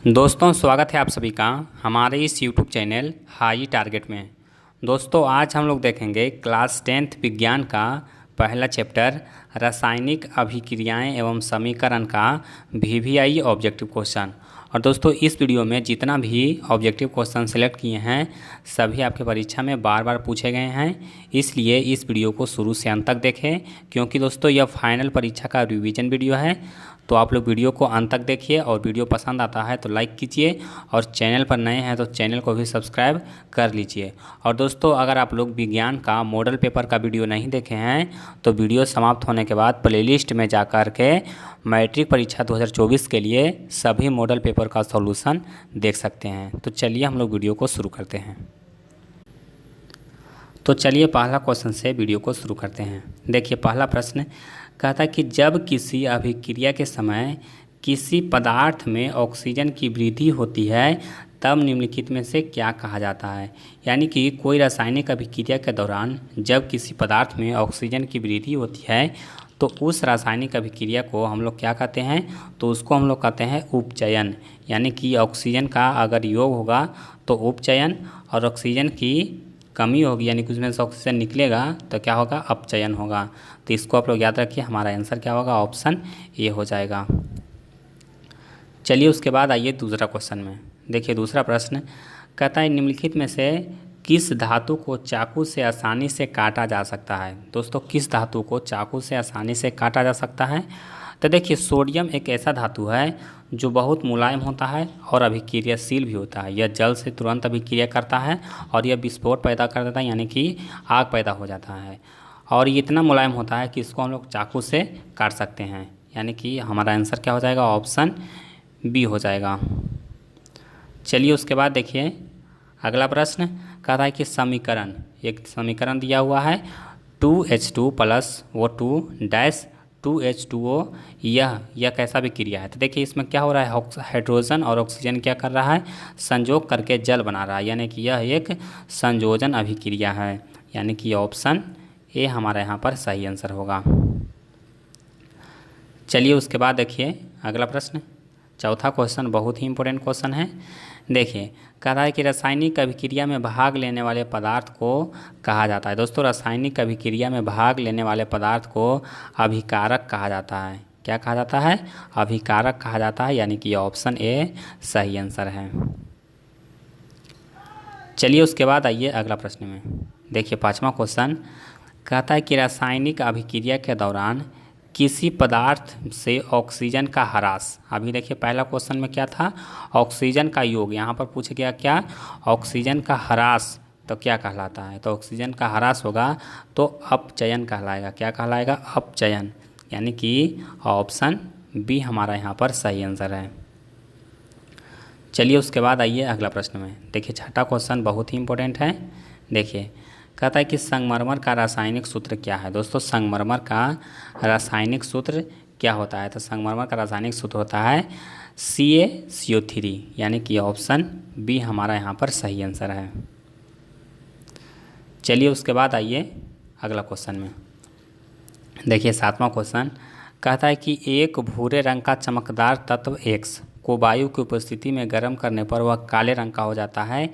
दोस्तों स्वागत है आप सभी का हमारे इस YouTube चैनल हाई टारगेट में। दोस्तों आज हम लोग देखेंगे क्लास 10th विज्ञान का पहला चैप्टर रासायनिक अभिक्रियाएं एवं समीकरण का VVI ऑब्जेक्टिव क्वेश्चन। और दोस्तों इस वीडियो में जितना भी ऑब्जेक्टिव क्वेश्चन सेलेक्ट किए हैं सभी आपके परीक्षा में बार बार पूछे गए हैं, इसलिए इस वीडियो को शुरू से अंत तक देखें क्योंकि दोस्तों यह फाइनल परीक्षा का रिवीजन वीडियो है। तो आप लोग वीडियो को अंत तक देखिए और वीडियो पसंद आता है तो लाइक कीजिए और चैनल पर नए हैं तो चैनल को भी सब्सक्राइब कर लीजिए। और दोस्तों अगर आप लोग विज्ञान का मॉडल पेपर का वीडियो नहीं देखे हैं तो वीडियो समाप्त होने के बाद प्लेलिस्ट में जा कर के मैट्रिक परीक्षा 2024 के लिए सभी मॉडल पेपर का सॉल्यूशन देख सकते हैं। तो चलिए हम लोग वीडियो को शुरू करते हैं। तो चलिए पहला क्वेश्चन से वीडियो को शुरू करते हैं। देखिए पहला प्रश्न कहता है कि जब किसी अभिक्रिया के समय किसी पदार्थ में ऑक्सीजन की वृद्धि होती है तब निम्नलिखित में से क्या कहा जाता है। यानी कि कोई रासायनिक अभिक्रिया के दौरान जब किसी पदार्थ में ऑक्सीजन की वृद्धि होती है तो उस रासायनिक अभिक्रिया को हम लोग क्या कहते हैं, तो उसको हम लोग कहते हैं उपचयन। यानी कि ऑक्सीजन का अगर योग होगा तो उपचयन और ऑक्सीजन की कमी होगी यानी कि उसमें से ऑक्सीजन निकलेगा तो क्या होगा, अपचयन होगा। तो इसको आप लोग याद रखिए, हमारा आंसर क्या होगा, ऑप्शन ए हो जाएगा। चलिए उसके बाद आइए दूसरा क्वेश्चन में। देखिए दूसरा प्रश्न कहता है निम्नलिखित में से किस धातु को चाकू से आसानी से काटा जा सकता है। दोस्तों किस धातु को चाकू से आसानी से काटा जा सकता है, तो देखिए सोडियम एक ऐसा धातु है जो बहुत मुलायम होता है और अभिक्रियाशील भी होता है। यह जल से तुरंत अभिक्रिया करता है और यह विस्फोट पैदा कर देता है यानी कि आग पैदा हो जाता है। और ये इतना मुलायम होता है कि इसको हम लोग चाकू से काट सकते हैं। यानी कि हमारा आंसर क्या हो जाएगा, ऑप्शन बी हो जाएगा। चलिए उसके बाद देखिए अगला प्रश्न कहता है कि समीकरण, एक समीकरण दिया हुआ है 2H2 plus O2 dash 2H2O, यह कैसा भी क्रिया है। तो देखिए इसमें क्या हो रहा है, हाइड्रोजन और ऑक्सीजन क्या कर रहा है, संयोग करके जल बना रहा है। यानी कि यह एक संयोजन अभिक्रिया है। यानी कि ऑप्शन ए हमारा यहाँ पर सही आंसर होगा। चलिए उसके बाद देखिए अगला प्रश्न, चौथा क्वेश्चन बहुत ही इंपॉर्टेंट क्वेश्चन है। देखिए कह रहा है कि रासायनिक अभिक्रिया में भाग लेने वाले पदार्थ को कहा जाता है। दोस्तों रासायनिक अभिक्रिया में भाग लेने वाले पदार्थ को अभिकारक कहा जाता है। क्या कहा जाता है, अभिकारक कहा जाता है। यानी कि ऑप्शन ए सही आंसर है। चलिए उसके बाद आइए अगला प्रश्न में। देखिए पाँचवा क्वेश्चन कहता है कि रासायनिक अभिक्रिया के दौरान किसी पदार्थ से ऑक्सीजन का ह्रास। अभी देखिए पहला क्वेश्चन में क्या था, ऑक्सीजन का योग, यहाँ पर पूछ गया क्या, ऑक्सीजन का ह्रास तो क्या कहलाता है। तो ऑक्सीजन का ह्रास होगा तो अपचयन कहलाएगा। क्या कहलाएगा, अपचयन। यानी कि ऑप्शन बी हमारा यहाँ पर सही आंसर है। चलिए उसके बाद आइए अगला प्रश्न में। देखिए छठा क्वेश्चन बहुत ही इंपॉर्टेंट है। देखिए कहता है कि संगमरमर का रासायनिक सूत्र क्या है। दोस्तों संगमरमर का रासायनिक सूत्र क्या होता है, तो संगमरमर का रासायनिक सूत्र होता है CaCO3। यानी कि ऑप्शन बी हमारा यहाँ पर सही आंसर है। चलिए उसके बाद आइए अगला क्वेश्चन में। देखिए सातवां क्वेश्चन कहता है कि एक भूरे रंग का चमकदार तत्व X को वायु की उपस्थिति में गर्म करने पर वह काले रंग का हो जाता है।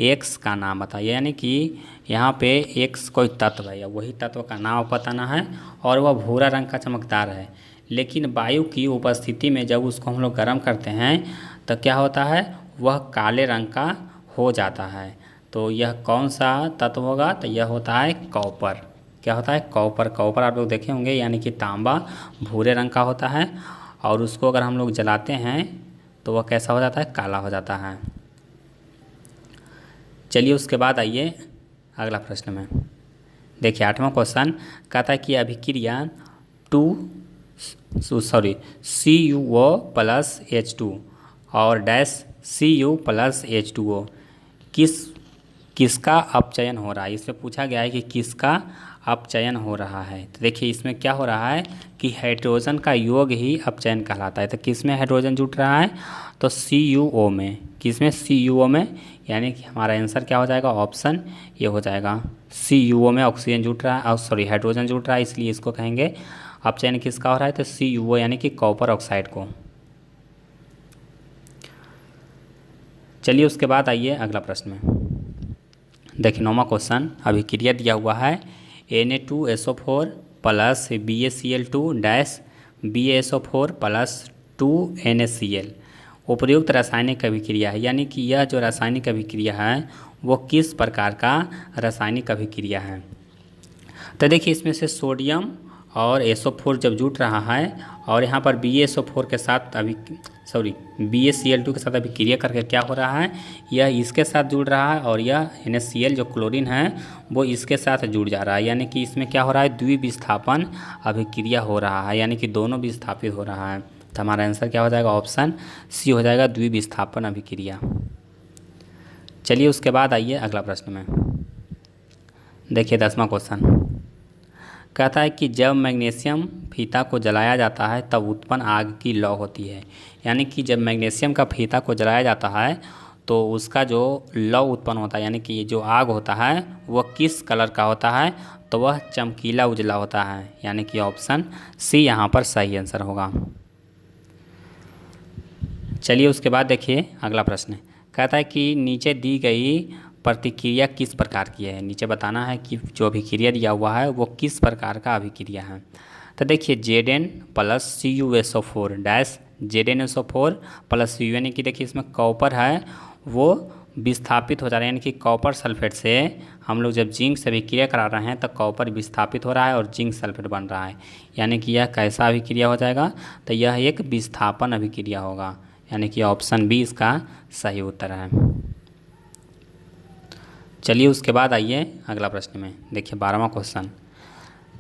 X का नाम बताइए। यानी कि यहाँ पे X कोई तत्व है या वही तत्व का नाम बताना है और वह भूरा रंग का चमकदार है, लेकिन वायु की उपस्थिति में जब उसको हम लोग गर्म करते हैं तो क्या होता है, वह काले रंग का हो जाता है। तो यह कौन सा तत्व होगा, तो यह होता है कॉपर। क्या होता है, कॉपर। कॉपर आप लोग देखे होंगे यानी कि तांबा भूरे रंग का होता है और उसको अगर हम लोग जलाते हैं तो वह कैसा हो जाता है, काला हो जाता है। चलिए उसके बाद आइए अगला प्रश्न में। देखिए आठवां क्वेश्चन कहता है कि अभिक्रिया CuO प्लस H2 और डैश Cu प्लस H2O किसका अपचयन हो रहा है। इसमें पूछा गया है कि किसका अपचयन हो रहा है। तो देखिए इसमें क्या हो रहा है कि हाइड्रोजन का योग ही अपचयन कहलाता है। तो किस में हाइड्रोजन जुट रहा है, तो CuO में। किस में, CuO में। यानी कि हमारा आंसर क्या हो जाएगा, ऑप्शन ये हो जाएगा। CuO में ऑक्सीजन जुट रहा है, सॉरी हाइड्रोजन जुट रहा है, इसलिए इसको कहेंगे अपचयन किसका हो रहा है, तो CuO यानी कि कॉपर ऑक्साइड को। चलिए उसके बाद आइए अगला प्रश्न में। देखिए 9वां क्वेश्चन, अभिक्रिया दिया हुआ है Na2SO4 plus BaCl2 dash BaSO4 plus 2NaCl उपयुक्त रासायनिक अभिक्रिया है, यानी कि यह जो रासायनिक अभिक्रिया है वो किस प्रकार का रासायनिक अभिक्रिया है। तो देखिए इसमें से सोडियम और SO4 जब जुट रहा है और यहाँ पर BaSO4 के साथ BaCl2 के साथ अभिक्रिया करके क्या हो रहा है, यह इसके साथ जुड़ रहा है और यह NaCl जो क्लोरीन है वो इसके साथ जुड़ जा रहा है, यानी कि इसमें क्या हो रहा है, द्विविस्थापन अभिक्रिया हो रहा है, यानी कि दोनों विस्थापित हो रहा है। तो हमारा आंसर क्या हो जाएगा, ऑप्शन सी हो जाएगा, द्विविस्थापन अभिक्रिया। चलिए उसके बाद आइए अगला प्रश्न में। देखिए 10वां क्वेश्चन कहता है कि जब मैग्नीशियम फीता को जलाया जाता है तब उत्पन्न आग की लौ होती है, यानी कि जब मैग्नीशियम का फीता को जलाया जाता है तो उसका जो लौ उत्पन्न होता है, यानी कि जो आग होता है वह किस कलर का होता है, तो वह चमकीला उजला होता है, यानी कि ऑप्शन सी यहाँ पर सही आंसर होगा। चलिए उसके बाद देखिए अगला प्रश्न कहता है कि नीचे दी गई प्रतिक्रिया किस प्रकार की है। नीचे बताना है कि जो अभिक्रिया दिया हुआ है वो किस प्रकार का अभिक्रिया है। तो देखिए Zn plus CuSO4 dash ZnSO4 plus Cu, यानी कि देखिए इसमें कॉपर है वो विस्थापित हो जा रहा है, यानी कि कॉपर सल्फेट से हम लोग जब जिंक से अभिक्रिया करा रहे हैं तो कॉपर विस्थापित हो रहा है और जिंक सल्फेट बन रहा है, यानी कि यह कैसा अभिक्रिया हो जाएगा, तो यह एक विस्थापन अभिक्रिया होगा, यानी कि ऑप्शन बी इसका सही उत्तर है। चलिए उसके बाद आइए अगला प्रश्न में। देखिए 12वां क्वेश्चन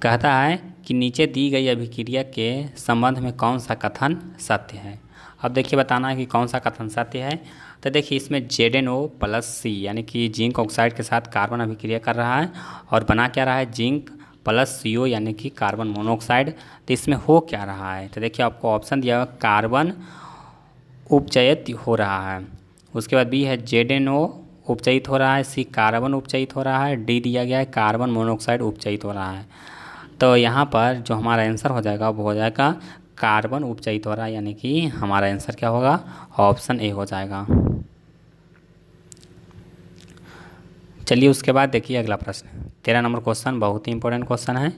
कहता है कि नीचे दी गई अभिक्रिया के संबंध में कौन सा कथन सत्य है। अब देखिए बताना है कि कौन सा कथन सत्य है। तो देखिए इसमें ZnO प्लस C, यानी कि जिंक ऑक्साइड के साथ कार्बन अभिक्रिया कर रहा है और बना क्या रहा है, जिंक प्लस CO, यानी कि कार्बन मोनोऑक्साइड। तो इसमें हो क्या रहा है, तो देखिए आपको ऑप्शन दिया हुआ कार्बन उपचयित हो रहा है, उसके बाद बी है ZnO उपचयित हो रहा है, सी कार्बन उपचयित हो रहा है, डी दिया गया है कार्बन मोनोऑक्साइड उपचयित हो रहा है। तो यहाँ पर जो हमारा आंसर हो जाएगा वो हो जाएगा कार्बन उपचयित हो रहा है, यानी कि हमारा आंसर क्या होगा, ऑप्शन ए हो जाएगा। चलिए उसके बाद देखिए अगला प्रश्न 13 नंबर क्वेश्चन, बहुत ही इंपॉर्टेंट क्वेश्चन है।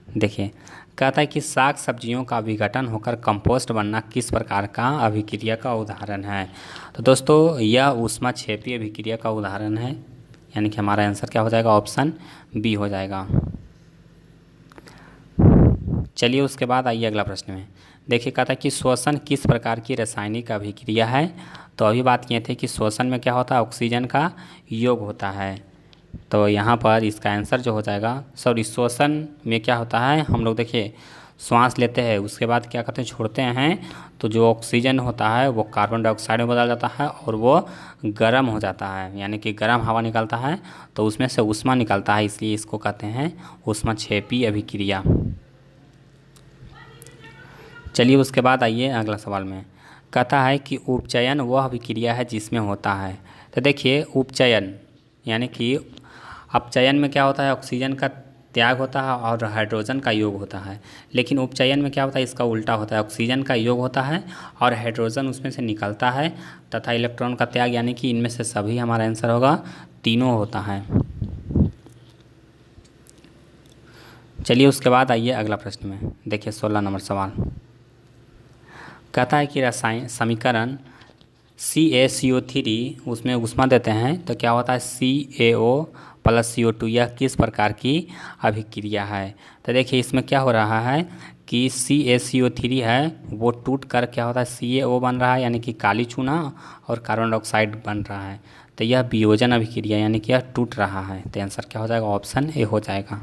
देखिए कहता है कि साग सब्जियों का विघटन होकर कंपोस्ट बनना किस प्रकार का अभिक्रिया का उदाहरण है। तो दोस्तों यह ऊष्माक्षेपी अभिक्रिया का उदाहरण है, यानी कि हमारा आंसर क्या हो जाएगा, ऑप्शन बी हो जाएगा। चलिए उसके बाद आइए अगला प्रश्न में। देखिए कहता है कि श्वसन किस प्रकार की रासायनिक अभिक्रिया है। तो अभी बात किए थे कि श्वसन में क्या होता है, ऑक्सीजन का योग होता है, तो यहाँ पर इसका आंसर जो हो जाएगा, श्वसन में क्या होता है, हम लोग देखिए श्वास लेते हैं उसके बाद क्या करते हैं, छोड़ते हैं, तो जो ऑक्सीजन होता है वो कार्बन डाइऑक्साइड में बदल जाता है और वो गर्म हो जाता है, यानी कि गर्म हवा निकलता है तो उसमें से ऊष्मा निकलता है, इसलिए इसको कहते हैं ऊष्माक्षेपी अभिक्रिया। चलिए उसके बाद आइए अगला सवाल में। कहता है कि उपचयन वह अभिक्रिया है जिसमें होता है। तो देखिए उपचयन यानी कि अपचयन में क्या होता है, ऑक्सीजन का त्याग होता है और हाइड्रोजन का योग होता है, लेकिन उपचयन में क्या होता है, इसका उल्टा होता है, ऑक्सीजन का योग होता है और हाइड्रोजन उसमें से निकलता है तथा इलेक्ट्रॉन का त्याग, यानी कि इनमें से सभी हमारा आंसर होगा, तीनों होता है। चलिए उसके बाद आइए अगला प्रश्न में। देखिए 16 नंबर सवाल कहता है कि रसायन समीकरण CaCO3 उसमें ऊष्मा देते हैं तो क्या होता है CaO प्लस CO2, यह किस प्रकार की अभिक्रिया है। तो देखिए इसमें क्या हो रहा है कि CaCO3 है वो टूट कर क्या होता है CaO बन रहा है, यानी कि काली चूना और कार्बन डाइऑक्साइड बन रहा है, तो यह वियोजन अभिक्रिया यानी कि यह टूट रहा है, तो आंसर क्या हो जाएगा, ऑप्शन ए हो जाएगा।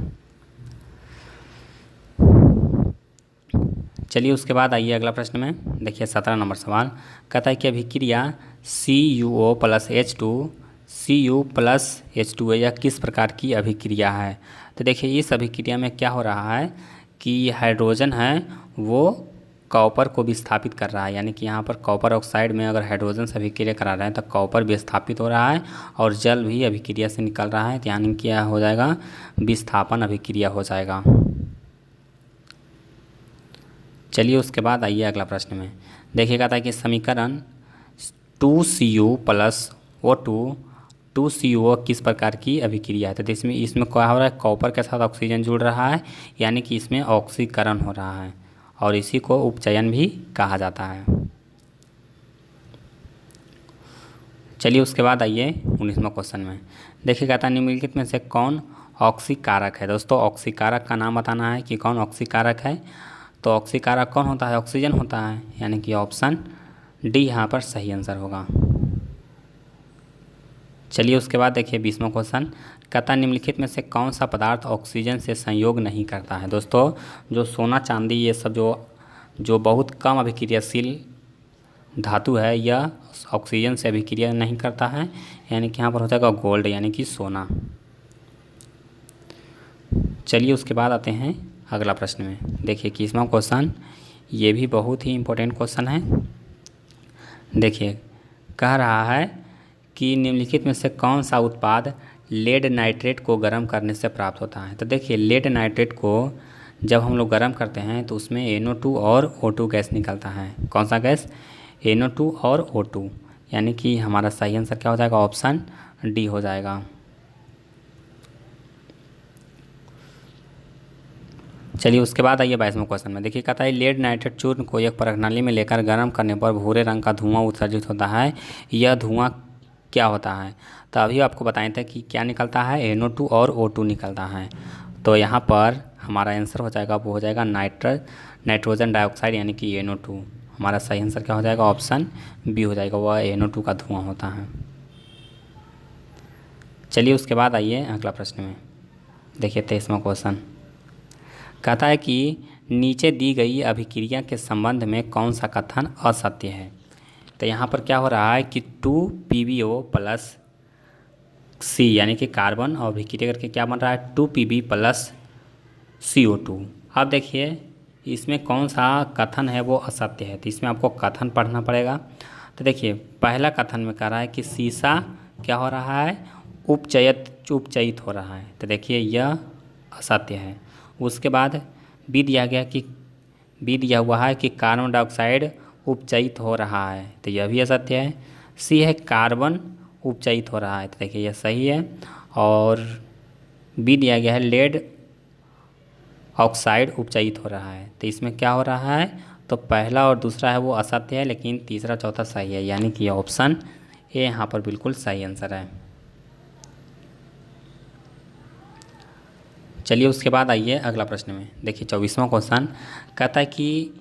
चलिए उसके बाद आइए अगला प्रश्न में। देखिए 17 नंबर सवाल कहता है कि अभिक्रिया CuO plus H2 Cu plus H2 यह किस प्रकार की अभिक्रिया है। तो देखिए इस अभिक्रिया में क्या हो रहा है कि हाइड्रोजन है वो कॉपर को विस्थापित कर रहा है, यानी कि यहाँ पर कॉपर ऑक्साइड में अगर हाइड्रोजन से अभिक्रिया करा रहे हैं तो कॉपर विस्थापित हो रहा है और जल भी अभिक्रिया से निकल रहा है, यानी कि यह हो जाएगा विस्थापन अभिक्रिया हो जाएगा। चलिए उसके बाद आइए अगला प्रश्न में। देखिए कहता है कि समीकरण 2Cu प्लस O2 2CO किस प्रकार की अभिक्रिया है? तो इसमें इसमें क्या हो रहा है, कॉपर के साथ ऑक्सीजन जुड़ रहा है, यानी कि इसमें ऑक्सीकरण हो रहा है और इसी को उपचयन भी कहा जाता है। चलिए उसके बाद आइए 19वां क्वेश्चन में। देखिए कहता है निम्नलिखित में से कौन ऑक्सीकारक है? दोस्तों ऑक्सीकारक का नाम बताना है कि कौन ऑक्सीकारक है। तो ऑक्सीकारक कौन होता है? ऑक्सीजन होता है, यानी कि ऑप्शन डी यहाँ पर सही आंसर होगा। चलिए उसके बाद देखिए 20वां क्वेश्चन। कहता है निम्नलिखित में से कौन सा पदार्थ ऑक्सीजन से संयोग नहीं करता है? दोस्तों जो सोना चांदी ये सब जो बहुत कम अभिक्रियाशील धातु है, यह ऑक्सीजन से अभिक्रिया नहीं करता है, यानी कि यहाँ पर हो जाएगा गोल्ड, यानी कि सोना। चलिए उसके बाद आते हैं अगला प्रश्न में। देखिए 21वां क्वेश्चन, ये भी बहुत ही इम्पोर्टेंट क्वेश्चन है। देखिए कह रहा है कि निम्नलिखित में से कौन सा उत्पाद लेड नाइट्रेट को गर्म करने से प्राप्त होता है? तो देखिए लेड नाइट्रेट को जब हम लोग गर्म करते हैं तो उसमें NO2 और O2 गैस निकलता है। कौन सा गैस? NO2 और O2, यानी कि हमारा सही आंसर क्या हो जाएगा? ऑप्शन डी हो जाएगा। चलिए उसके बाद आइए 22वां क्वेश्चन में। देखिए कहता है लेड नाइट्रेट चूर्ण को एक प्रणाली में लेकर गर्म करने पर भूरे रंग का धुआं उत्सर्जित होता है, यह धुआं क्या होता है? तो अभी आपको बताए थे कि क्या निकलता है, NO2 और O2 निकलता है। तो यहाँ पर हमारा आंसर हो जाएगा, वो हो जाएगा नाइट्रोजन डाइऑक्साइड, यानी कि NO2। हमारा सही आंसर क्या हो जाएगा? ऑप्शन बी हो जाएगा, वह NO2 का धुआं होता है। चलिए उसके बाद आइए अगला प्रश्न में। देखिए 23वां क्वेश्चन कहता है कि नीचे दी गई अभिक्रिया के संबंध में कौन सा कथन असत्य है? तो यहाँ पर क्या हो रहा है कि 2PbO प्लस C, यानी कि कार्बन और अभिक्रिया करके क्या बन रहा है? 2Pb plus CO2। अब देखिए इसमें कौन सा कथन है वो असत्य है, तो इसमें आपको कथन पढ़ना पड़ेगा। तो देखिए पहला कथन में कह रहा है कि सीसा क्या हो रहा है? उपचयित हो रहा है, तो देखिए यह असत्य है। उसके बाद बी दिया हुआ है कि कार्बन डाइऑक्साइड उपचयित हो रहा है, तो यह भी असत्य है। सी है कार्बन उपचयित हो रहा है, तो देखिए यह सही है। और बी दिया गया है लेड ऑक्साइड उपचयित हो रहा है, तो इसमें क्या हो रहा है? तो पहला और दूसरा है वो असत्य है, लेकिन तीसरा चौथा सही है, यानी कि ऑप्शन ए यहाँ पर बिल्कुल सही आंसर है। चलिए उसके बाद आइए अगला प्रश्न में। देखिए 24वां क्वेश्चन कहता है कि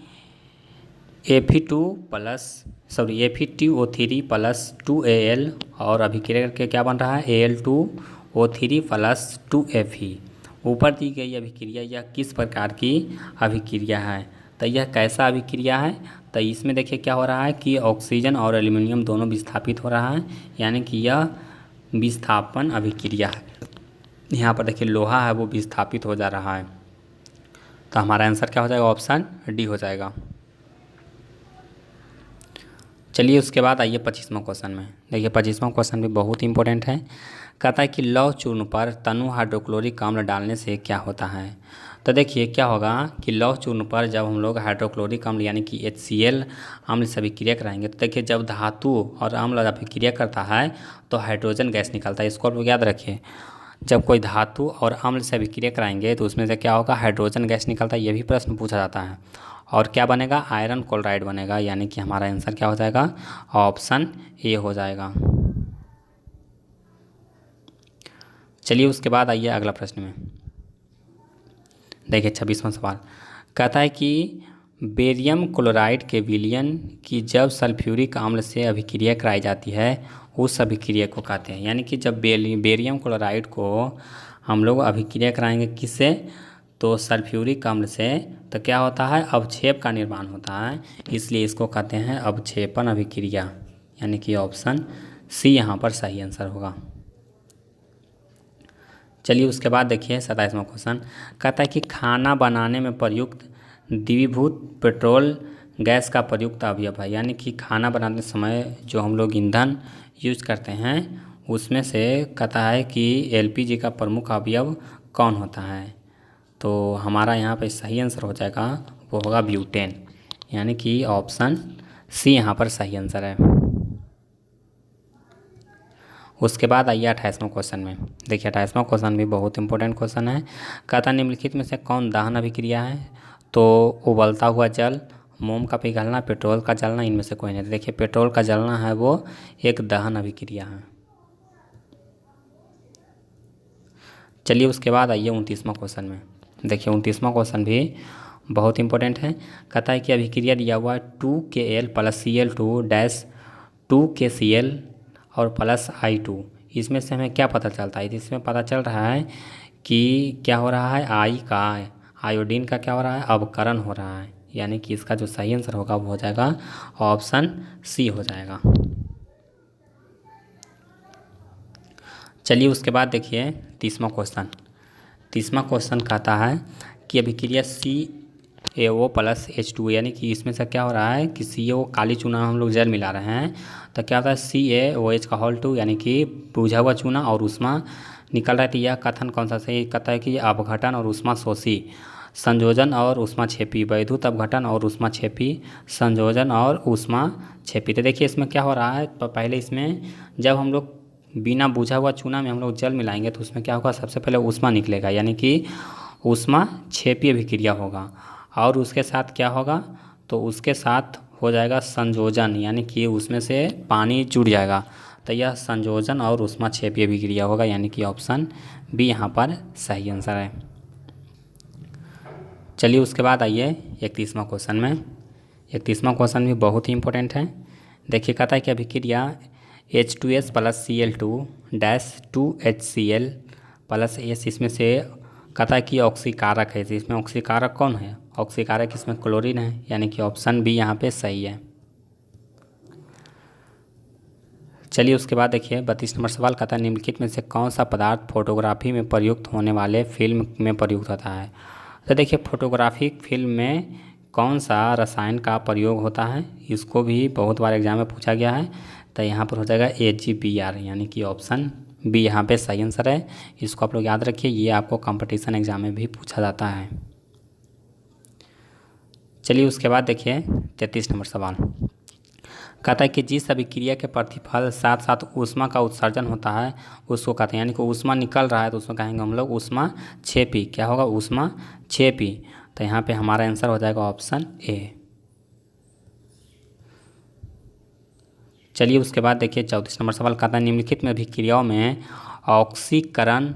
Fe2O3 प्लस 2Al और अभिक्रिया करके क्या बन रहा है? Al2O3 plus 2Fe। ऊपर दी गई अभिक्रिया यह किस प्रकार की अभिक्रिया है? तो यह कैसा अभिक्रिया है? तो इसमें देखिए क्या हो रहा है कि ऑक्सीजन और एल्यूमिनियम दोनों विस्थापित हो रहा है, यानी कि यह विस्थापन अभिक्रिया है। यहाँ पर देखिए लोहा है वो विस्थापित हो जा रहा है, तो हमारा आंसर क्या हो जाएगा? ऑप्शन डी हो जाएगा। चलिए उसके बाद आइए 25वां क्वेश्चन में। देखिए 25वां क्वेश्चन भी बहुत इंपॉर्टेंट है। कहता है कि लौह चूर्ण पर तनु हाइड्रोक्लोरिक अम्ल डालने से क्या होता है? तो देखिए क्या होगा कि लौह चूर्ण पर जब हम लोग हाइड्रोक्लोरिक अम्ल यानी कि HCl अम्ल से अभिक्रिया कराएंगे, तो देखिए जब धातु और अम्ल अभिक्रिया करता है तो हाइड्रोजन गैस निकलता है। इसको आप लोग याद रखिए, जब कोई धातु और अम्ल से अभिक्रिया कराएंगे तो उसमें से क्या होगा? हाइड्रोजन गैस निकलता है। ये भी प्रश्न पूछा जाता है। और क्या बनेगा? आयरन क्लोराइड बनेगा, यानी कि हमारा आंसर क्या हो जाएगा? ऑप्शन ए हो जाएगा। चलिए उसके बाद आइए अगला प्रश्न में। देखिए 26वां सवाल कहता है कि बेरियम क्लोराइड के विलयन की जब सल्फ्यूरिक अम्ल से अभिक्रिया कराई जाती है उस अभिक्रिया को कहते हैं, यानी कि जब बेरियम क्लोराइड को हम लोग अभिक्रिया कराएंगे किससे? तो सल्फ्यूरिक अम्ल से, तो क्या होता है? अवक्षेप का निर्माण होता है, इसलिए इसको कहते हैं अवक्षेपण अभिक्रिया, यानी कि ऑप्शन सी यहाँ पर सही आंसर होगा। चलिए उसके बाद देखिए 27वां क्वेश्चन कहता है कि खाना बनाने में प्रयुक्त द्रवीभूत पेट्रोल गैस का प्रयुक्त अवयव है, यानी कि खाना बनाते समय जो हम लोग ईंधन यूज करते हैं उसमें से कहता है कि LPG का प्रमुख अवयव कौन होता है? तो हमारा यहाँ पे सही आंसर हो जाएगा, वो होगा ब्यूटेन, यानी कि ऑप्शन सी यहाँ पर सही आंसर है। उसके बाद आइए 28वां क्वेश्चन में। देखिए 28वां क्वेश्चन भी बहुत इंपॉर्टेंट क्वेश्चन है। कहता निम्नलिखित में से कौन दहन अभिक्रिया है? तो उबलता हुआ जल, मोम का पिघलना, पेट्रोल का जलना, इनमें से कोई नहीं। देखिए पेट्रोल का जलना है वो एक दहन अभिक्रिया है। चलिए उसके बाद आइए 29वां क्वेश्चन में। देखिए 29वां क्वेश्चन भी बहुत इंपॉर्टेंट है। कहता है कि अभिक्रिया दिया हुआ 2Kl plus Cl2 dash 2KCl और प्लस I2, इसमें से हमें क्या पता चलता है? इसमें पता चल रहा है कि क्या हो रहा है, आई का आयोडीन का क्या हो रहा है, अवकरण हो रहा है। यानी कि इसका जो सही आंसर होगा वो हो जाएगा ऑप्शन सी हो जाएगा। चलिए उसके बाद देखिए 30वां क्वेश्चन। 30वां क्वेश्चन कहता है कि अभिक्रिया CaO प्लस H2, यानी कि इसमें से क्या हो रहा है कि CaO काली चूना हम लोग जल मिला रहे हैं, तो क्या होता है CaOH का होल 2, यानी कि बुझा हुआ चूना और ऊष्मा निकल रहा है। तो यह कथन कौन सा सही कहता है कि अपघटन और ऊष्मा शोषी संयोजन और ऊष्मा छेपी, वैद्युत अपघटन और ऊष्मा छेपी संयोजन और ऊष्मा छेपी। तो देखिए इसमें क्या हो रहा है, तो पहले इसमें जब हम लोग बिना बुझा हुआ चूना में हम लोग जल मिलाएंगे तो उसमें क्या होगा, सबसे पहले ऊष्मा निकलेगा, यानी कि ऊष्मा छेपी अभिक्रिया होगा। और उसके साथ क्या होगा, तो उसके साथ हो जाएगा संयोजन, यानी कि उसमें से पानी जुड़ जाएगा। तो यह संयोजन और ऊष्मा छेपी अभिक्रिया होगा, यानी कि ऑप्शन बी यहाँ पर सही आंसर है। चलिए उसके बाद आइए 31वां क्वेश्चन में। 31वां क्वेश्चन भी बहुत ही इंपॉर्टेंट है। देखिए कहता है कि अभिक्रिया H2S plus Cl2 dash 2HCl plus S, इसमें से कहता है कि ऑक्सीकारक है। इसमें ऑक्सीकारक कौन है? ऑक्सीकारक इसमें क्लोरीन है, यानी कि ऑप्शन बी यहाँ पे सही है। चलिए उसके बाद देखिए 32 नंबर सवाल कहता है निम्नलिखित में से कौन सा पदार्थ फोटोग्राफी में प्रयुक्त होने वाले फिल्म में प्रयुक्त होता है? तो देखिए फोटोग्राफी फिल्म में कौन सा रसायन का प्रयोग होता है, इसको भी बहुत बार एग्जाम में पूछा गया है। तो यहाँ पर हो जाएगा AgBr, यानी कि ऑप्शन बी यहाँ पे सही आंसर है। इसको आप लोग याद रखिए, ये आपको कंपटीशन एग्जाम में भी पूछा जाता है। चलिए उसके बाद देखिए 33 नंबर सवाल कहता है कि जिस अभिक्रिया के प्रतिफल साथ साथ ऊष्मा का उत्सर्जन होता है उसको कहते हैं, यानी कि ऊष्मा निकल रहा है तो उसमें कहेंगे हम लोग ऊष्मा छेपी। क्या होगा, ऊष्मा छेपी। तो यहाँ पे हमारा आंसर हो जाएगा ऑप्शन ए। चलिए उसके बाद देखिए 34 नंबर सवाल कहता है निम्नलिखित में अभिक्रियाओं में ऑक्सीकरण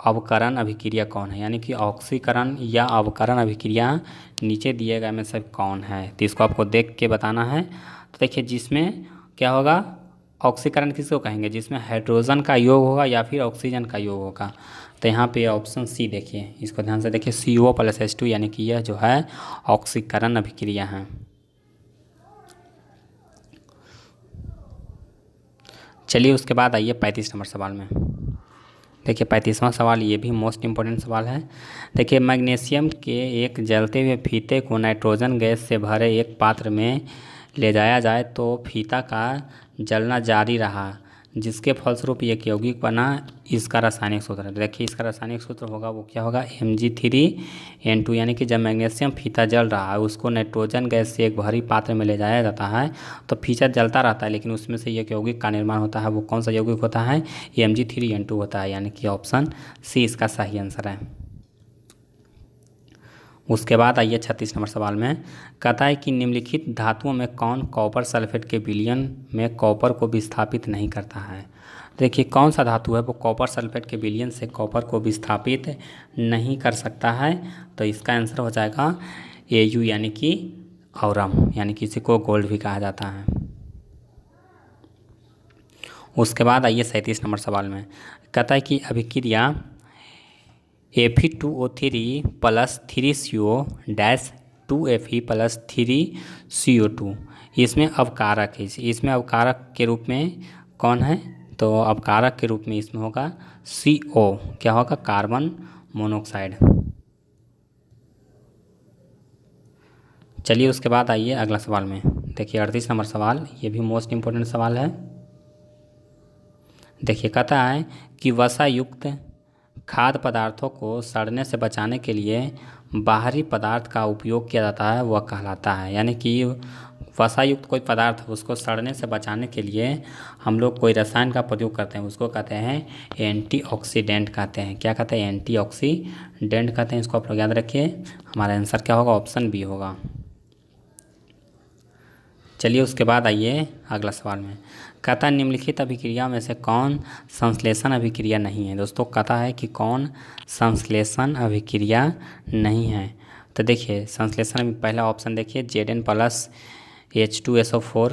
अवकरण अभिक्रिया कौन है? यानी कि ऑक्सीकरण या अवकरण अभिक्रिया नीचे दिए गए में से कौन है? तो इसको आपको देख के बताना है। तो देखिए जिसमें क्या होगा, ऑक्सीकरण किसको कहेंगे, जिसमें हाइड्रोजन का योग होगा या फिर ऑक्सीजन का योग होगा। तो यहाँ पे ऑप्शन सी देखिए, इसको ध्यान से देखिए CO प्लस H2, यानी कि यह जो है ऑक्सीकरण अभिक्रिया है। चलिए उसके बाद आइए 35 नंबर सवाल में। देखिए 35वां सवाल ये भी मोस्ट इम्पोर्टेंट सवाल है। देखिए मैग्नीशियम के एक जलते हुए फीते को नाइट्रोजन गैस से भरे एक पात्र में ले जाया जाए तो फीता का जलना जारी रहा, जिसके फलस्वरूप एक यौगिक बना। इसका रासायनिक सूत्र है। देखिए इसका रासायनिक सूत्र होगा वो क्या होगा, Mg3N2, यानी कि जब मैग्नीशियम फीता जल रहा है उसको नाइट्रोजन गैस से एक भारी पात्र में ले जाया जाता है तो फीता जलता रहता है, लेकिन उसमें से एक यौगिक का निर्माण होता है। वो कौन सा यौगिक होता है, Mg3N2 होता है, यानी कि ऑप्शन सी इसका सही आंसर है। उसके बाद आइए 36 नंबर सवाल में कहता है कि निम्नलिखित धातुओं में कौन कॉपर सल्फेट के विलयन में कॉपर को विस्थापित नहीं करता है? देखिए कौन सा धातु है वो कॉपर सल्फेट के विलयन से कॉपर को विस्थापित नहीं कर सकता है? तो इसका आंसर हो जाएगा Au, यानी कि औरम, यानी कि इसी को गोल्ड भी कहा जाता है। उसके बाद आइए 37 नंबर सवाल में कहता है कि अभिक्रिया Fe2O3 plus 3CO dash 2Fe plus 3CO2 इसमें अवकारक है। इसमें अवकारक के रूप में कौन है, तो अवकारक के रूप में इसमें होगा CO, क्या होगा, कार्बन मोनोऑक्साइड। चलिए उसके बाद आइए अगला सवाल में। देखिए 38 नंबर सवाल ये भी मोस्ट इम्पोर्टेंट सवाल है। देखिए कहता है कि वसा युक्त खाद्य पदार्थों को सड़ने से बचाने के लिए बाहरी पदार्थ का उपयोग किया जाता है, वह कहलाता है। यानी कि वसा युक्त कोई पदार्थ है उसको सड़ने से बचाने के लिए हम लोग कोई रसायन का प्रयोग करते हैं, उसको कहते हैं एंटीऑक्सीडेंट कहते हैं। क्या कहते हैं? एंटीऑक्सीडेंट कहते हैं। इसको आप लोग याद रखिए। हमारा आंसर क्या होगा? ऑप्शन बी होगा। चलिए उसके बाद आइए अगला सवाल में। कहता है निम्नलिखित अभिक्रिया में से कौन संश्लेषण अभिक्रिया नहीं है? दोस्तों कहता है कि कौन संश्लेषण अभिक्रिया नहीं है। तो देखिए संश्लेषण में पहला ऑप्शन देखिए Zn+H2SO4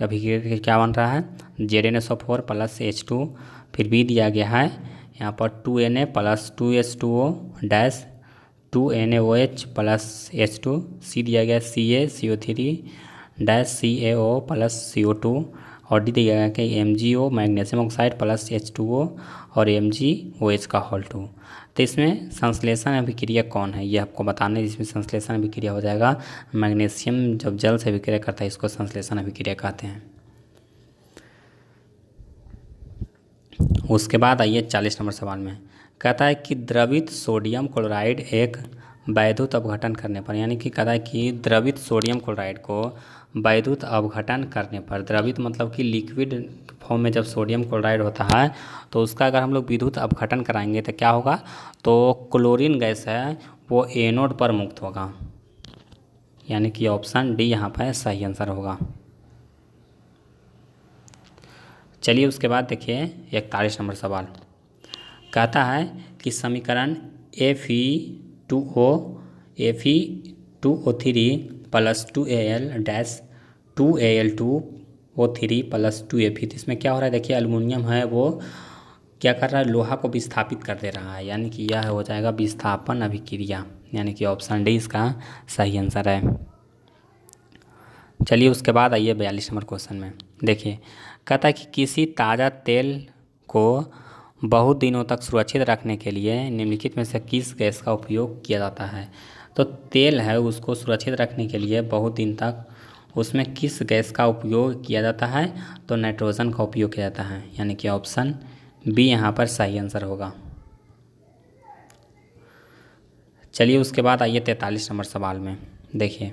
अभिक्रिया क्या बन रहा है? ZnSO4 + H2, फिर बी दिया गया है यहाँ पर 2Na + 2H2O dash 2NaOH + H2, सी दिया गया CaCO3 डैश CaO + CO2 और डी दिया गया कि MgO मैग्नीशियम ऑक्साइड + H2O और MgOH का होल 2। तो इसमें संश्लेषण अभिक्रिया कौन है ये आपको बताना है। जिसमें संश्लेषण अभिक्रिया हो जाएगा मैग्नीशियम जब जल से अभिक्रिया करता है इसको संश्लेषण अभिक्रिया कहते हैं। उसके बाद आइए 40 नंबर सवाल में। कहता है कि द्रवित सोडियम क्लोराइड एक वैद्युत अपघटन करने पर, यानी कि कहता है कि द्रवित सोडियम क्लोराइड को वैद्युत अपघटन करने पर, द्रवित मतलब कि लिक्विड फॉर्म में जब सोडियम क्लोराइड होता है तो उसका अगर हम लोग विद्युत अपघटन कराएंगे तो क्या होगा? तो क्लोरीन गैस है वो एनोड पर मुक्त होगा, यानी कि ऑप्शन डी यहाँ पर सही आंसर होगा। चलिए उसके बाद देखिए 41 नंबर सवाल। कहता है कि समीकरण Fe2O3 + 2Al dash 2Al2O3 + 2Fe। तो इसमें क्या हो रहा है? देखिए एल्युमिनियम है वो क्या कर रहा है? लोहा को विस्थापित कर दे रहा है, यानी कि यह हो जाएगा विस्थापन अभिक्रिया, यानी कि ऑप्शन डी इसका सही आंसर है। चलिए उसके बाद आइए 42 नंबर क्वेश्चन में। देखिए कहता है कि किसी ताज़ा तेल को बहुत दिनों तक सुरक्षित रखने के लिए निम्नलिखित में से किस गैस का उपयोग किया जाता है? तो तेल है उसको सुरक्षित रखने के लिए बहुत दिन तक उसमें किस गैस का उपयोग किया जाता है? तो नाइट्रोजन का उपयोग किया जाता है, यानी कि ऑप्शन बी यहाँ पर सही आंसर होगा। चलिए उसके बाद आइए 43 नंबर सवाल में। देखिए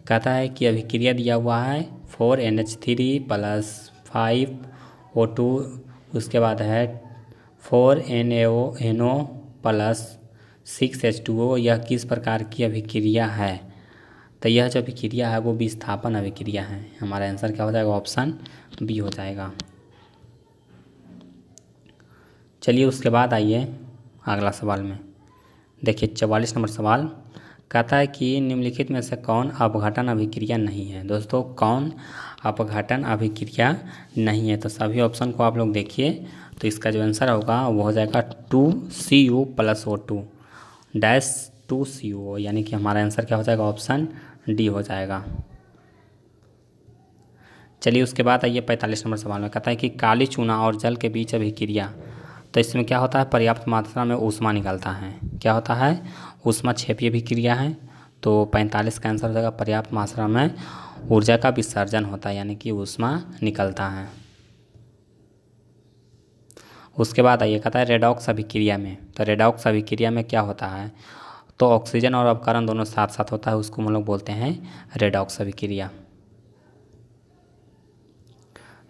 कहता है कि अभिक्रिया दिया हुआ है 4NH3 + 5O2, उसके बाद है 4NaNO + 6H2O। यह किस प्रकार की अभिक्रिया है? तो यह जो अभिक्रिया है वो विस्थापन अभिक्रिया है। हमारा आंसर क्या हो जाएगा? ऑप्शन बी हो जाएगा। चलिए उसके बाद आइए अगला सवाल में। देखिए 44 नंबर सवाल। कहता है कि निम्नलिखित में से कौन अपघटन अभिक्रिया नहीं है? दोस्तों कौन अपघटन अभिक्रिया नहीं है? तो सभी ऑप्शन को आप लोग देखिए तो इसका जो आंसर होगा वो हो जाएगा 2Cu + O2 डैश 2CO, यानी कि हमारा आंसर क्या हो जाएगा? ऑप्शन डी हो जाएगा। चलिए उसके बाद आइए 45 नंबर सवाल में। कहता है कि काली चूना और जल के बीच अभिक्रिया, तो इसमें क्या होता है? पर्याप्त मात्रा में ऊष्मा निकलता है। क्या होता है? ऊष्मा क्षेपीय अभिक्रिया है। तो 45 का आंसर हो जाएगा पर्याप्त मात्रा में ऊर्जा का विसर्जन होता है, यानी कि ऊष्मा निकलता है। उसके बाद आइए कहता है रेडॉक्स अभिक्रिया में, तो रेडॉक्स अभिक्रिया में क्या होता है? तो ऑक्सीजन और अपकरण दोनों साथ साथ होता है, उसको हम लोग बोलते हैं रेडॉक्स अभिक्रिया।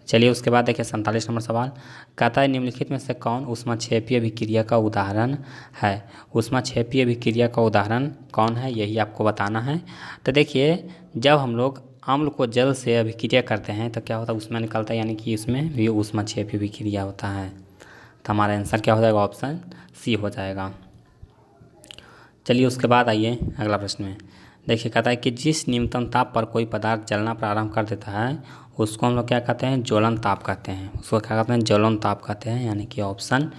चलिए उसके बाद देखिए 47 नंबर सवाल। कहता है निम्नलिखित में से कौन ऊष्माक्षेपीय अभिक्रिया का उदाहरण है? ऊष्माक्षेपीय अभिक्रिया का उदाहरण कौन है यही आपको बताना है। तो देखिए जब हम लोग अम्ल को जल से अभिक्रिया करते हैं तो क्या होता है? ऊष्मा निकलता है, यानी कि इसमें भी ऊष्माक्षेपीय अभिक्रिया होता है। तो हमारा आंसर क्या हो जाएगा? ऑप्शन सी हो जाएगा। चलिए उसके बाद आइए अगला प्रश्न में। देखिए कहता है कि जिस न्यूनतम ताप पर कोई पदार्थ जलना प्रारंभ कर देता है उसको हम लोग क्या कहते हैं? ज्वलन ताप कहते हैं। उसको क्या कहते हैं? ज्वलन ताप कहते हैं, यानी कि ऑप्शन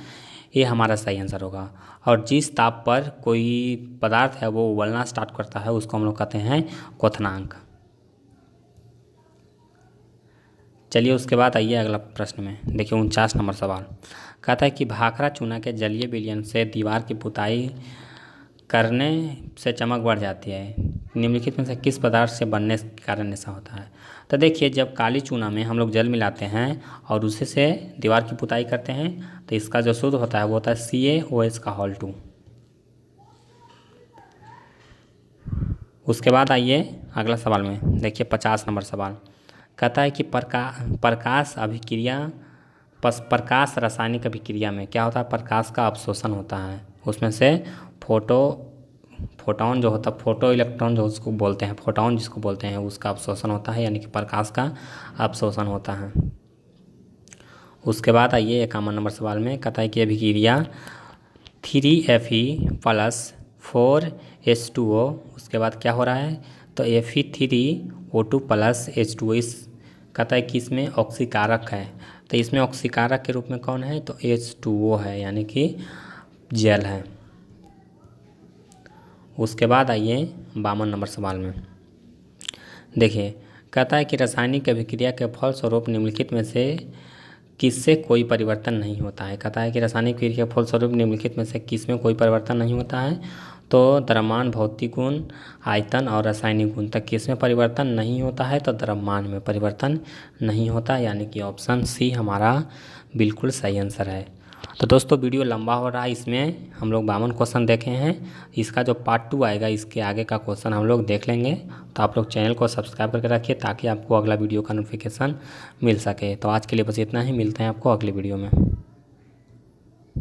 ए हमारा सही आंसर होगा। और जिस ताप पर कोई पदार्थ है वो उबलना स्टार्ट करता है उसको हम लोग कहते हैं क्वथनांक। चलिए उसके बाद आइए अगला प्रश्न में। देखिए 49 नंबर सवाल। कहता है कि भाखड़ा चूना के जलीय विलयन से दीवार की पुताई करने से चमक बढ़ जाती है। निम्नलिखित में से किस पदार्थ से बनने के कारण ऐसा होता है? तो देखिए जब काली चूना में हम लोग जल मिलाते हैं और उसी से दीवार की पुताई करते हैं तो इसका जो शुद्ध होता है वो होता है CaOH का होल 2। उसके बाद आइए अगला सवाल में, देखिए 50 नंबर सवाल कहता है कि प्रकाश अभिक्रिया प्रकाश रासायनिक अभिक्रिया में क्या होता है, प्रकाश का अवशोषण होता है। उसमें से फोटोन जो होता है, फोटो इलेक्ट्रॉन जो उसको बोलते हैं, फोटोन जिसको बोलते हैं, उसका अवशोषण होता है, यानी कि प्रकाश का अवशोषण होता है। उसके बाद आइए 51 नंबर सवाल में कहता है कि अभिक्रिया 3Fe+4H2O, उसके बाद क्या हो रहा है, तो Fe3O2+H2O इस कहता है कि इसमें ऑक्सीकारक है, तो इसमें ऑक्सीकारक के रूप में कौन है, तो H2O है, यानी कि जल है। उसके बाद आइए 52 नंबर सवाल में, देखिए कहता है कि रासायनिक अभिक्रिया के फलस्वरूप निम्नलिखित में से किससे कोई परिवर्तन नहीं होता है। कहता है कि रासायनिक क्रिया के फलस्वरूप निम्नलिखित में से किस में कोई परिवर्तन नहीं होता है, तो द्रव्यमान, भौतिक गुण, आयतन और रासायनिक गुण तक किस में परिवर्तन नहीं होता है, तो द्रव्यमान में परिवर्तन नहीं होता, यानी कि ऑप्शन सी हमारा बिल्कुल सही आंसर है। तो दोस्तों वीडियो लंबा हो रहा है, इसमें हम लोग 52 क्वेश्चन देखे हैं। इसका जो पार्ट 2 आएगा, इसके आगे का क्वेश्चन हम लोग देख लेंगे। तो आप लोग चैनल को सब्सक्राइब करके रखिए ताकि आपको अगला वीडियो का नोटिफिकेशन मिल सके। तो आज के लिए बस इतना ही, मिलते हैं आपको अगले वीडियो में।